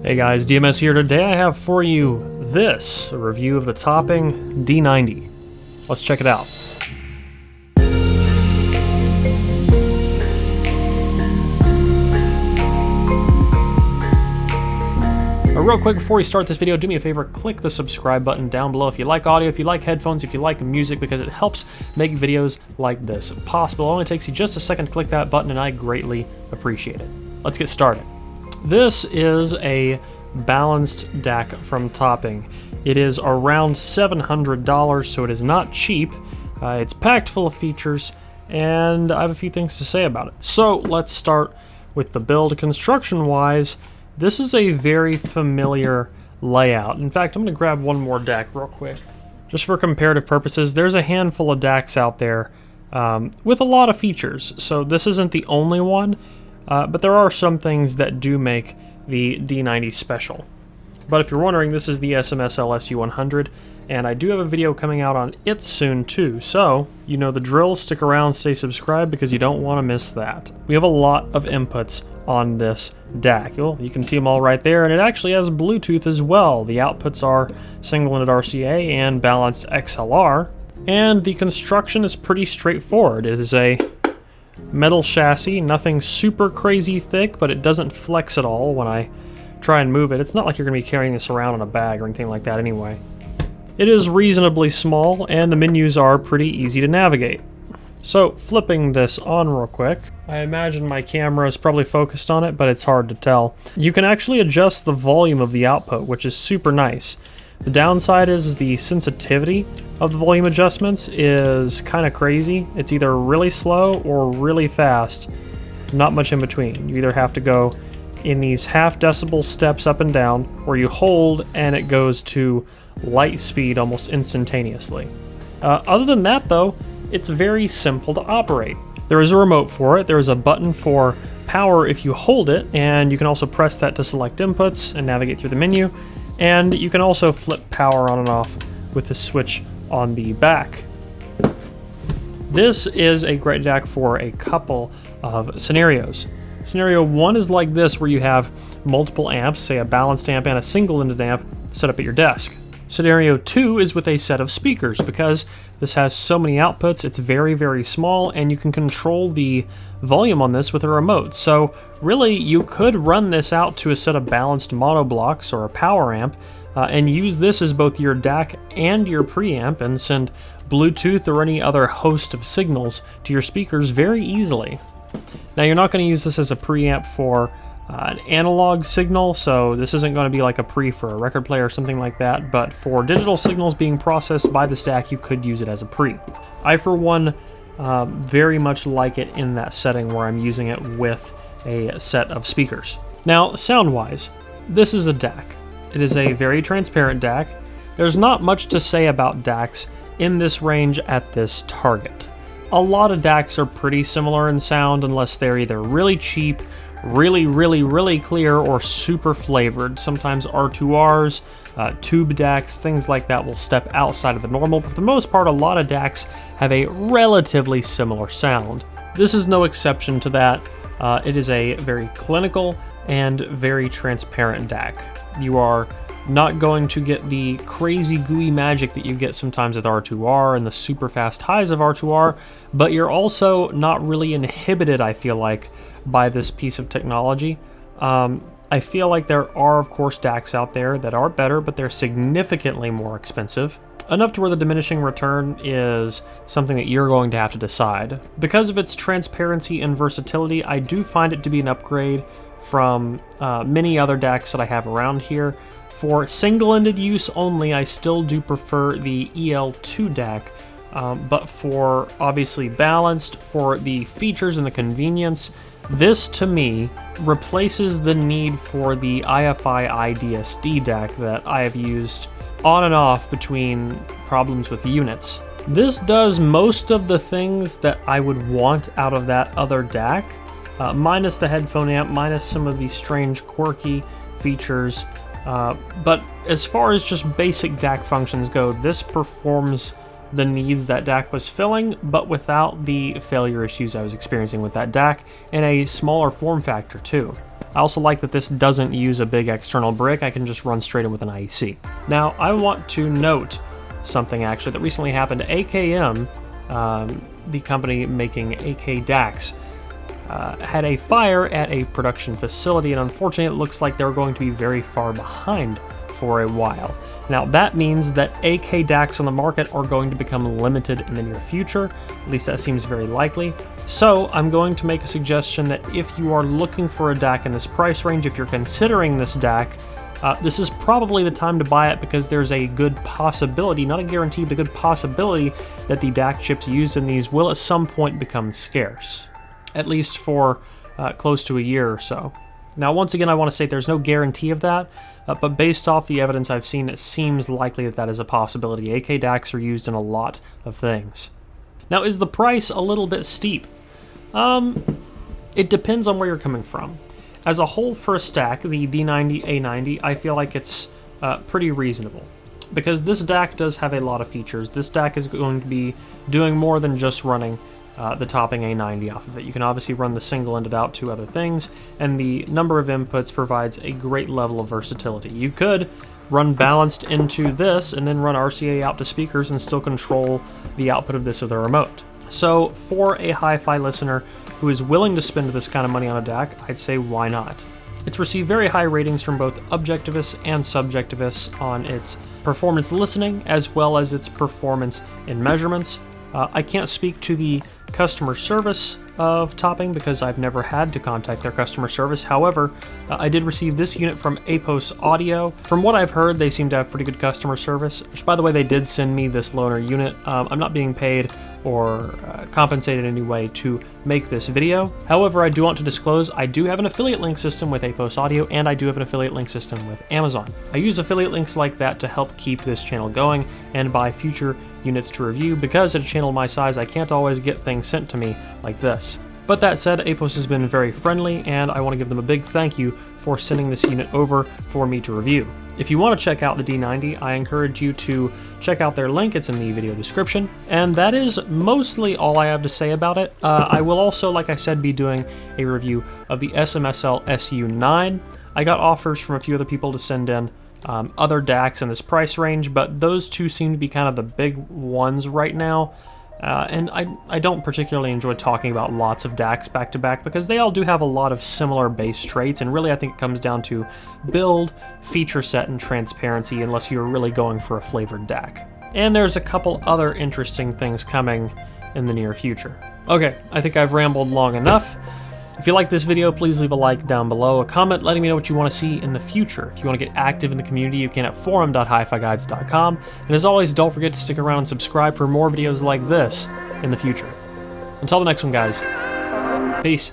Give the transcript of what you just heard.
Hey guys, DMS here. Today I have for you this, a review of the Topping D90. Let's check it out. Real quick before we start this video, do me a favor, click the subscribe button down below if you like audio, if you like headphones, if you like music, because it helps make videos like this possible. It only takes you just a second to click that button and I greatly appreciate it. Let's get started. This is a balanced DAC from Topping. It is around $700, so it is not cheap. It's packed full of features, and I have a few things to say about it. So let's start with the build. Construction-wise, this is a very familiar layout. In fact, I'm going to grab one more DAC real quick. Just for comparative purposes, there's a handful of DACs out there with a lot of features. So this isn't the only one, but there are some things that do make the D90 special. But if you're wondering, this is the SMS LSU100, and I do have a video coming out on it soon too. So, you know the drill, stick around, stay subscribed because you don't want to miss that. We have a lot of inputs on this DAC. Well, you can see them all right there, and it actually has Bluetooth as well. The outputs are single-ended RCA and balanced XLR, and the construction is pretty straightforward. It is a metal chassis, nothing super crazy thick, but it doesn't flex at all when I try and move it. It's not like you're going to be carrying this around in a bag or anything like that anyway. It is reasonably small, and the menus are pretty easy to navigate. So, flipping this on real quick, I imagine my camera is probably focused on it, but it's hard to tell. You can actually adjust the volume of the output, which is super nice. The downside is the sensitivity of the volume adjustments is kind of crazy. It's either really slow or really fast, not much in between. You either have to go in these half decibel steps up and down, or you hold and it goes to light speed almost instantaneously. Other than that though, it's very simple to operate. There is a remote for it, there is a button for power if you hold it, and you can also press that to select inputs and navigate through the menu, and you can also flip power on and off with the switch on the back. This is a great DAC for a couple of scenarios. Scenario one is like this, where you have multiple amps, say a balanced amp and a single-ended amp, set up at your desk. Scenario 2 is with a set of speakers. Because this has so many outputs, it's very, very small, and you can control the volume on this with a remote. So really, you could run this out to a set of balanced mono blocks or a power amp, and use this as both your DAC and your preamp, and send Bluetooth or any other host of signals to your speakers very easily. Now, you're not going to use this as a preamp for an analog signal, so this isn't going to be like a pre for a record player or something like that, but for digital signals being processed by the DAC, you could use it as a pre. I, for one, very much like it in that setting where I'm using it with a set of speakers. Now, sound-wise, this is a DAC. It is a very transparent DAC. There's not much to say about DACs in this range at this target. A lot of DACs are pretty similar in sound unless they're either really cheap, really clear, or super flavored. Sometimes R2Rs, tube DACs, things like that will step outside of the normal, but for the most part, a lot of DACs have a relatively similar sound. This is no exception to that. It is a very clinical and very transparent DAC. You are not going to get the crazy gooey magic that you get sometimes with R2R and the super fast highs of R2R, but you're also not really inhibited, I feel like, by this piece of technology. I feel like there are, of course, DACs out there that are better, but they're significantly more expensive. Enough to where the diminishing return is something that you're going to have to decide. Because of its transparency and versatility, I do find it to be an upgrade from many other DACs that I have around here. For single-ended use only, I still do prefer the EL2 DAC, but for obviously balanced, for the features and the convenience, this to me replaces the need for the IFI IDSD DAC that I have used on and off between problems with units. This does most of the things that I would want out of that other DAC, minus the headphone amp, minus some of these strange quirky features. But as far as just basic DAC functions go, this performs the needs that DAC was filling, but without the failure issues I was experiencing with that DAC, in a smaller form factor too. I also like that this doesn't use a big external brick. I can just run straight in with an IEC. Now, I want to note something actually that recently happened. AKM, the company making AK DACs, had a fire at a production facility, and unfortunately it looks like they're going to be very far behind for a while. Now that means that AK DACs on the market are going to become limited in the near future, at least that seems very likely. So I'm going to make a suggestion that if you are looking for a DAC in this price range, if you're considering this DAC, this is probably the time to buy it, because there's a good possibility, not a guarantee, but a good possibility that the DAC chips used in these will at some point become scarce, at least for close to a year or so. Now, once again, I want to say there's no guarantee of that, but based off the evidence I've seen, it seems likely that that is a possibility. AK DACs are used in a lot of things. Now, is the price a little bit steep? It depends on where you're coming from. As a whole for a stack, the D90A90, I feel like it's pretty reasonable, because this DAC does have a lot of features. This DAC is going to be doing more than just running the topping A90 off of it. You can obviously run the single-ended out to other things, and the number of inputs provides a great level of versatility. You could run balanced into this and then run RCA out to speakers and still control the output of this with a remote. So for a hi-fi listener who is willing to spend this kind of money on a DAC, I'd say why not? It's received very high ratings from both objectivists and subjectivists on its performance listening as well as its performance in measurements. I can't speak to the customer service of Topping because I've never had to contact their customer service. However, I did receive this unit from Apos Audio. From what I've heard, they seem to have pretty good customer service, which, by the way, they did send me this loaner unit. I'm not being paid or compensated in any way to make this video. However, I do want to disclose I do have an affiliate link system with Apos Audio, and I do have an affiliate link system with Amazon. I use affiliate links like that to help keep this channel going and buy future units to review, because at a channel my size, I can't always get things sent to me like this. But that said, Apos has been very friendly, and I want to give them a big thank you for sending this unit over for me to review. If you want to check out the D90, I encourage you to check out their link. It's in the video description. And that is mostly all I have to say about it. I will also, like I said, be doing a review of the SMSL SU9. I got offers from a few other people to send in other DACs in this price range, but those two seem to be kind of the big ones right now. And I don't particularly enjoy talking about lots of DACs back to back, because they all do have a lot of similar base traits, and really I think it comes down to build, feature set, and transparency, unless you're really going for a flavored DAC. And there's a couple other interesting things coming in the near future. Okay, I think I've rambled long enough. If you like this video, please leave a like down below, a comment letting me know what you want to see in the future. If you want to get active in the community, you can at forum.hifiguides.com. And as always, don't forget to stick around and subscribe for more videos like this in the future. Until the next one, guys. Peace.